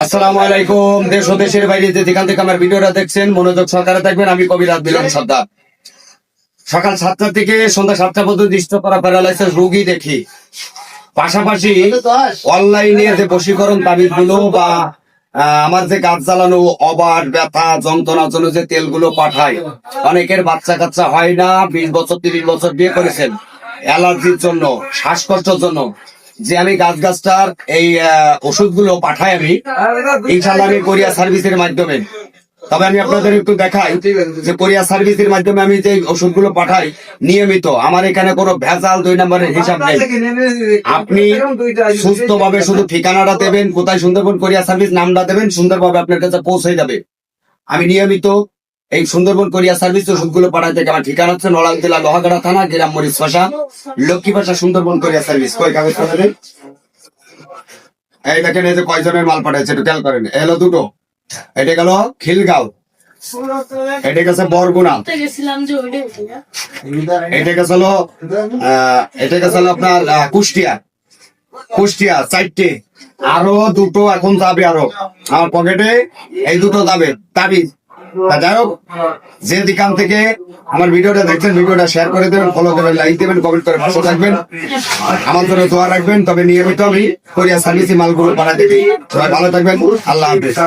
আসসালামু আলাইকুম। দেশ ও দেশের বাইরে যেখান থেকে আমার ভিডিওটা দেখছেন মনোযোগ সহকারে দেখবেন। আমি কবিরাজ মিলন সর্দার। সকাল 7টা থেকে সন্ধ্যা 7টা পর্যন্ত ডিস্টার্ব করা প্যারালাইসিস রোগী দেখি, পাশাপাশি অনলাইনে যে বশীকরণ তাবিজ গুলো বা আমার যে কাজ চালানো অবার ব্যথা যন্ত্রণার জন্য যে তেলগুলো পাঠায়, অনেকের বাচ্চা কাচ্চা হয় না, 20 বছর 30 বছর বিয়ে করেছেন, অ্যালার্জির জন্য, শ্বাসকষ্টের জন্য, যে আমি গাছটার এই ওষুধগুলো পাঠাই আমি ইনশাল্লাহ আমি কোরিয়ার সার্ভিসের মাধ্যমে। তবে আমি আপনাদের একটু দেখাই যে কোরিয়ার সার্ভিসের মাধ্যমে আমি যে ওষুধগুলো পাঠাই নিয়মিত, আমার এখানে কোনো ভেজাল 2 নম্বরের হিসাব নেই। আপনি সুস্থভাবে শুধু ঠিকানাটা দেবেন, কোথায় সুন্দরবন কোরিয়ার সার্ভিস নামটা দেবেন, সুন্দরভাবে আপনার কাছে পৌঁছে যাবে। আমি নিয়মিত এই সুন্দরবন কোরিয়ার সার্ভিস ওষুধগুলো পাঠাই থেকে আমার ঠিকানা হচ্ছে নড়াইল জেলা লোহাগাড়া থানা, গ্রাম মরিচ ভাষা, লক্ষ্মী ভাষা, সুন্দরবন কোরিয়ার সার্ভিস। কই কাগজ পাঠাবেন? এই দেখেন, এই যে কয়জনের মাল পাঠাইছে একটু খেয়াল করেন। এলো দুটো, এটা গেল খিলগাঁও, এটা গেছে বরগুনা, এটা গেছিল আপনার কুষ্টিয়া 4টে, আরো দুটো এখন যাবে, আরো আমার পকেটে এই দুটো যাবে তাবিজ। যাই হোক, যে দিকান থেকে আমার ভিডিওটা দেখছেন ভিডিওটা শেয়ার করে দেবেন, ফলো দেবেন, লাইক দেবেন, কমেন্ট করে পাশে থাকবেন, আমার জন্য দোয়া রাখবেন। তবে নিয়মিত আমি কোরিয়ার সার্ভিসে মালগুলো পাঠাতে দিই। সবাই ভালো থাকবেন, আল্লাহ হাফেজ।